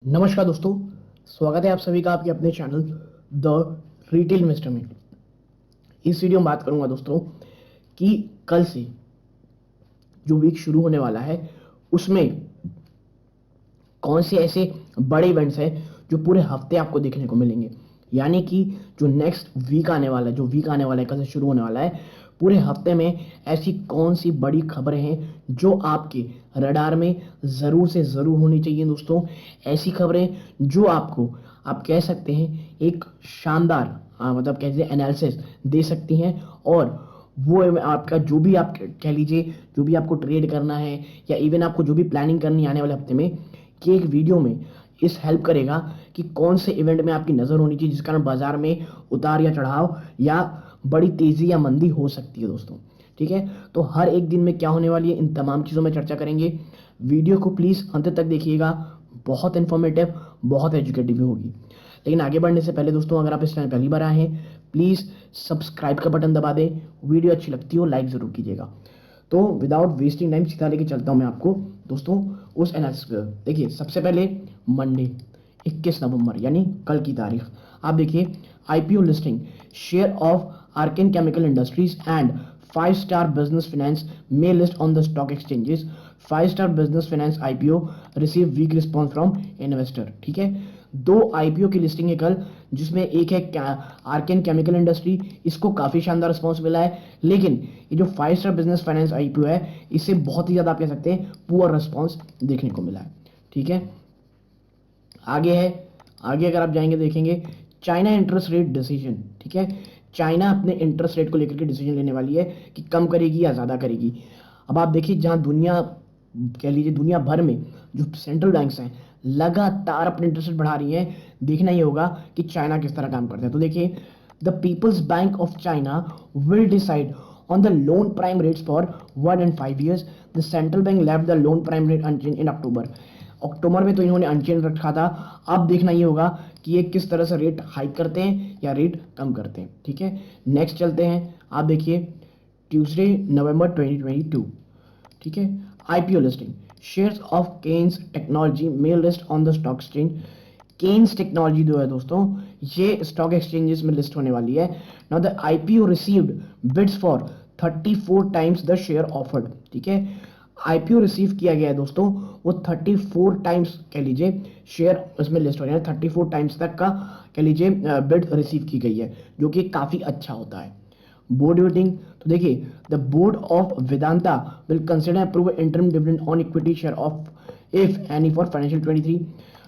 नमस्कार दोस्तों, स्वागत है आप सभी का आपके अपने चैनल द रिटेल इन्वेस्टर में। इस वीडियो में बात करूंगा दोस्तों कि कल से जो वीक शुरू होने वाला है उसमें कौन से ऐसे बड़े इवेंट्स हैं जो पूरे हफ्ते आपको देखने को मिलेंगे। यानी कि जो नेक्स्ट वीक आने वाला है, जो वीक आने वाला है, कल से शुरू होने वाला है, पूरे हफ्ते में ऐसी कौन सी बड़ी खबरें हैं जो आपके रडार में ज़रूर से ज़रूर होनी चाहिए दोस्तों। ऐसी खबरें जो आपको, आप कह सकते हैं, एक शानदार मतलब कैसे एनालिसिस दे सकती हैं। और वो आपका जो भी आप कह लीजिए, जो भी आपको ट्रेड करना है या इवन आपको जो भी प्लानिंग करनी है आने वाले हफ्ते में, कि एक वीडियो में इस हेल्प करेगा कि कौन से इवेंट में आपकी नज़र होनी चाहिए जिस कारण बाजार में उतार या चढ़ाव या बड़ी तेज़ी या मंदी हो सकती है दोस्तों। ठीक है, तो हर एक दिन में क्या होने वाली है, इन तमाम चीज़ों में चर्चा करेंगे। वीडियो को प्लीज़ अंत तक देखिएगा, बहुत इन्फॉर्मेटिव, बहुत एजुकेटिव भी होगी। लेकिन आगे बढ़ने से पहले दोस्तों, अगर आप इस चैनल पहली बार आए हैं, प्लीज़ सब्सक्राइब का बटन दबा दें। वीडियो अच्छी लगती हो लाइक ज़रूर कीजिएगा। तो विदाउट वेस्टिंग टाइम सीधा लेके चलता हूँ मैं आपको दोस्तों उस एनालिसिस पे। देखिए, सबसे पहले मंडे 21 नवंबर यानी कल की तारीख, आप देखिए IPO listing share of Archean chemical industries and 5 star business finance may list on the stock exchanges. 5 star business finance IPO receive weak response from investor. ठीक है, दो आईपीओ की लिस्टिंग है कल, जिसमें एक है आर्केन केमिकल इंडस्ट्री, इसको काफी शानदार रिस्पॉन्स मिला है। लेकिन ये जो 5 स्टार बिजनेस फाइनेंस आईपीओ है, इससे बहुत ही ज्यादा आप कह सकते हैं पुअर रिस्पॉन्स देखने को मिला है। ठीक है, आगे है, आगे अगर आप जाएंगे देखेंगे चाइना इंटरेस्ट रेट डिसीजन। ठीक है, चाइना अपने इंटरेस्ट रेट को लेकर के डिसीजन लेने वाली है कि कम करेगी या ज़्यादा करेगी। अब आप देखिए, जहां दुनिया, कह लीजिए दुनिया भर में जो सेंट्रल बैंक्स हैं लगातार अपने इंटरेस्ट रेट बढ़ा रही हैं, देखना ये होगा कि चाइना किस तरह काम करता है। तो देखिए, the People's Bank of China will decide on the loan prime rates for 1 and 5 years. The central bank left the loan prime rate unchanged in October. अक्टूबर में तो इन्होंने अनचेंज रखा था। अब देखना ये होगा कि ये किस तरह से रेट हाइक करते हैं या रेट कम करते हैं। ठीक है, नेक्स्ट चलते हैं। आप देखिए ट्यूसडे नवंबर 2022। ठीक है, IPO listing shares of Kaynes technology may list on the stock exchange. Kaynes technology जो है दोस्तों, ये स्टॉक एक्सचेंजेस में लिस्ट होने वाली है। Now the IPO received bids for 34 times the share offered. ठीक है, आईपीओ रिसीव किया गया है दोस्तों, वो 34 टाइम्स कह लीजिए शेयर उसमें लिस्ट हो रहे हैं, 34 टाइम्स तक का कह लीजिए बिड रिसीव की गई है, जो कि काफी अच्छा होता है। बोर्ड मीटिंग, तो देखिए the board of Vedanta will consider approve interim dividend on equity share of if any for financial 23।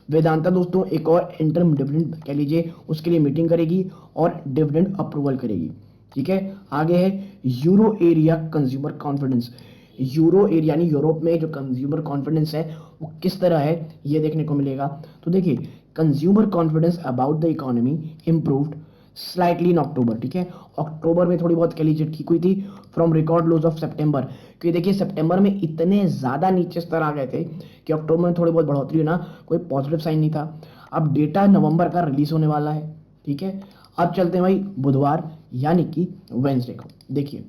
Vedanta दोस्तों एक और इंटरम डिविडेंड कह लीजिए उसके लिए मीटिंग करेगी और डिविडेंड अप्रूवल करेगी। ठीक है, आगे है euro area consumer confidence. Euro area यानी यूरोप में जो कंज्यूमर कॉन्फिडेंस है वो किस तरह है, ये देखने को मिलेगा। तो देखिए, consumer confidence about the economy improved slightly in October. ठीक है, अक्टूबर में थोड़ी बहुत कह लीजिए ठीक हुई थी फ्रॉम रिकॉर्ड लोज ऑफ सितंबर, क्योंकि देखिए सितंबर में इतने ज़्यादा नीचे स्तर आ गए थे कि अक्टूबर में थोड़ी बहुत बढ़ोतरी होना कोई पॉजिटिव साइन नहीं था। अब डेटा नवंबर का रिलीज होने वाला है। ठीक है, अब चलते हैं भाई बुधवार यानी कि वेंसडे को। देखिए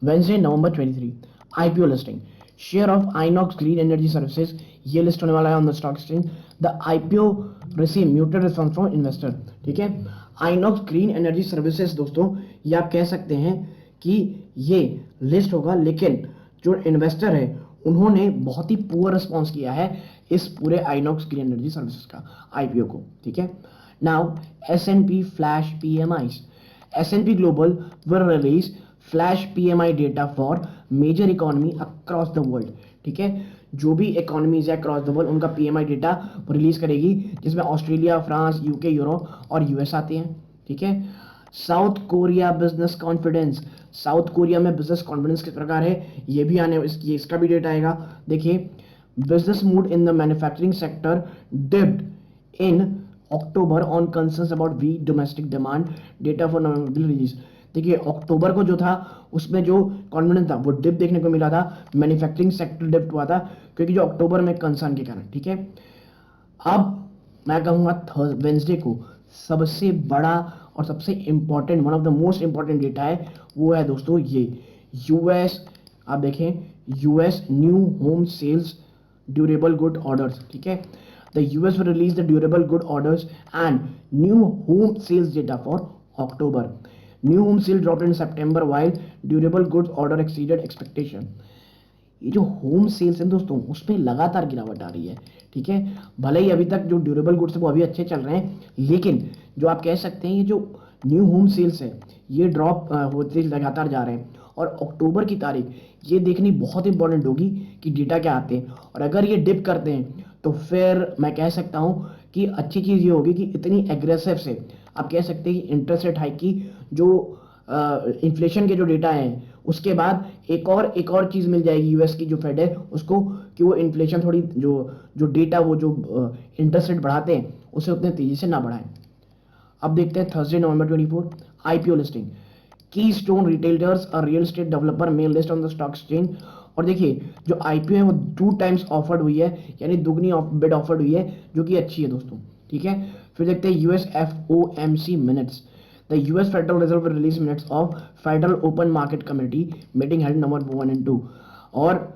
Wednesday November 23, IPO listing share of INOX green energy services, ये लिस्ट होने वाला है on the stock exchange. The IPO receive muted response from investor. ठीक है, आइनॉक्स ग्रीन एनर्जी सर्विसेज दोस्तों, ये आप कह सकते हैं कि ये लिस्ट होगा, लेकिन जो इन्वेस्टर है उन्होंने बहुत ही पुअर रिस्पॉन्स किया है इस पूरे आइनॉक्स ग्रीन एनर्जी सर्विसेज का आईपीओ को। ठीक है, now S and P flash PMIs, S&P Global will release flash PMI data for major economy across the world। ठीक है, जो भी इकोनॉमीज है अक्रॉस द वर्ल्ड उनका पीएमआई डेटा रिलीज करेगी, जिसमें ऑस्ट्रेलिया, फ्रांस, यूके, यूरोप और यूएस आते हैं। ठीक है, south Korea business confidence, south Korea में बिजनेस कॉन्फिडेंस किस प्रकार है ये भी आने, इसका भी डेटा आएगा। देखिए, business mood in the manufacturing sector dipped in October on concerns about weak domestic demand, data for November release. देखिए अक्टूबर को जो था उसमें जो कॉन्फिडेंस था वो डिप देखने को मिला था, मैन्युफैक्चरिंग सेक्टर डिप हुआ था क्योंकि जो अक्टूबर में कंसर्न के कारण। ठीक है, अब मैं कहूँगा वेंसडे को सबसे बड़ा और सबसे important, one of the most important data है, वो है दोस्तों ये यूएस। आप देखें US new home sales durable good orders, ठीक है। The US will release the durable good orders and new home sales data for October. New home sale dropped in September while durable goods order exceeded expectation. ये जो home sales है दोस्तों, उसमें लगातार गिरावट आ रही है, ठीक है। भले ही अभी तक जो ड्यूरेबल गुड्स है वो अभी अच्छे चल रहे हैं, लेकिन जो आप कह सकते हैं ये जो न्यू होम सेल्स है ये ड्रॉप होते लगातार जा रहे हैं। और अक्टूबर की तारीख ये देखनी बहुत इंपॉर्टेंट होगी कि डेटा क्या आते हैं, और अगर ये डिप करते हैं तो फिर मैं कह सकता हूँ कि अच्छी चीज़ ये होगी कि इतनी एग्रेसिव से आप कह सकते हैं कि इंटरेस्ट रेट हाइक की जो इन्फ्लेशन के जो डेटा हैं उसके बाद एक और चीज़ मिल जाएगी यूएस की जो फेड है उसको, कि वो इन्फ्लेशन थोड़ी जो जो डेटा वो जो इंटरेस्ट रेट बढ़ाते हैं उसे उतने तेज़ी से ना बढ़ाएं। अब देखते हैं थर्सडे नवंबर 24 आईपीओ लिस्टिंग। की स्टोन रिटेलर्स और रियल एस्टेट डेवलपर में list on the stock exchange. और देखिए जो आईपीओ है वो 2 टाइम्स ऑफर्ड हुई है, यानी दुगनी बिड ऑफर्ड हुई है, जो कि अच्छी है दोस्तों, ठीक है। फिर देखते हैं US FOMC minutes. The US federal reserve will release minutes of federal open market committee meeting held November 1 and 2। और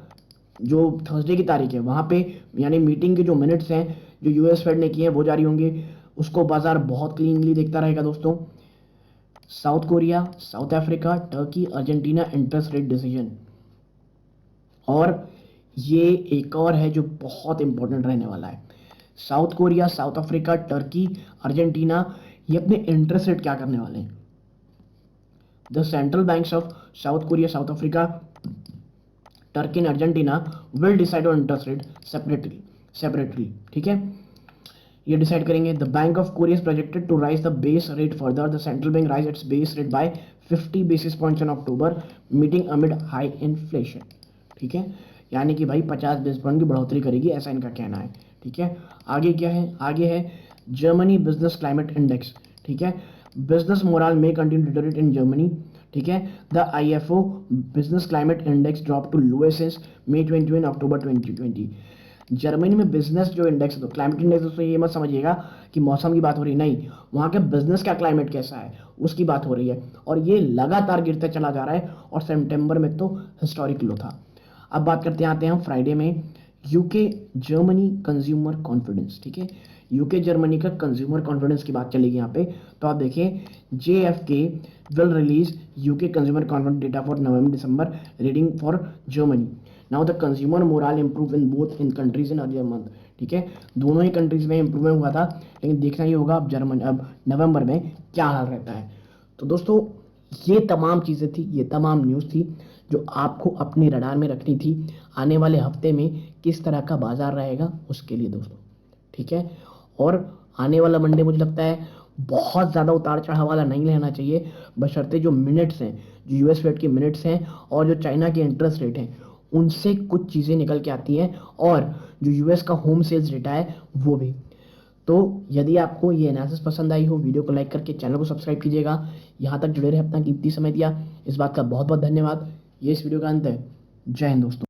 जो थर्सडे की तारीख है वहाँ पे यानी मीटिंग के जो मिनट्स हैं जो यूएस फेड ने किए हैं वो जारी होंगे। उसको बाजार बहुत क्लीनली देखता रहेगा दोस्तों। South Korea, south Africa, Turkey, Argentina interest rate decision. और ये एक और है जो बहुत इंपॉर्टेंट रहने वाला है। South Korea, south Africa, Turkey, Argentina ये अपने इंटरेस्ट रेट क्या करने वाले हैं। The central banks of south Korea, south Africa, Turkey and Argentina will decide on interest rate separately, ठीक है। ये डिसाइड करेंगे। The bank of Korea is projected to raise the base rate further. The central bank raise its base rate by 50 basis points in October meeting amid high inflation, ठीक है। यानी कि भाई 50 basis point की बढ़ोतरी करेगी, ऐसा इनका कहना है, ठीक है। आगे क्या है, आगे है जर्मनी बिजनेस क्लाइमेट इंडेक्स, ठीक है। बिजनेस मोरल में कंटिन्यू डिटेरियोरेट इन जर्मनी, ठीक है। The IFO business climate index drop to lowest since May 2020 October 2020। Germany में बिजनेस जो इंडेक्स है, तो क्लाइमेट इंडेक्स दोस्तों ये मत समझिएगा कि मौसम की बात हो रही, नहीं, वहाँ के बिजनेस का क्लाइमेट कैसा है उसकी बात हो रही है। और ये लगातार गिरता चला जा रहा है और सितंबर में तो हिस्टोरिक लो था। अब बात करते हैं, आते हैं हम फ्राइडे में यूके जर्मनी कंज्यूमर कॉन्फिडेंस, ठीक है। यूके जर्मनी का कंज्यूमर कॉन्फिडेंस की बात चलेगी यहाँ पे। तो आप देखिए JFK will release UK consumer confidence data for November December reading for Germany. Now the consumer moral improve in both in countries in earlier month, ठीक है। दोनों ही कंट्रीज में इंप्रूवमेंट हुआ था, लेकिन देखना ही होगा अब नवंबर में क्या हाल रहता है। तो दोस्तों ये तमाम चीज़ें थी, ये तमाम न्यूज़ थी जो आपको अपनी रडार में रखनी थी आने वाले हफ्ते में किस तरह का बाजार रहेगा उसके लिए दोस्तों, ठीक है। और आने वाला मंडे मुझे लगता है बहुत ज़्यादा उतार चढ़ाव वाला नहीं लेना चाहिए, बशर्ते जो मिनट्स हैं, जो यूएस फेड के मिनट्स हैं और जो चाइना के इंटरेस्ट रेट हैं उनसे कुछ चीज़ें निकल के आती हैं, और जो यूएस का होम सेल्स डेटा है वो भी। तो यदि आपको ये एनालिसिस पसंद आई हो, वीडियो को लाइक करके चैनल को सब्सक्राइब कीजिएगा। यहाँ तक जुड़े रहे, अपना कीमती समय दिया, इस बात का बहुत बहुत धन्यवाद। ये इस वीडियो का अंत है। जय हिंद दोस्तों।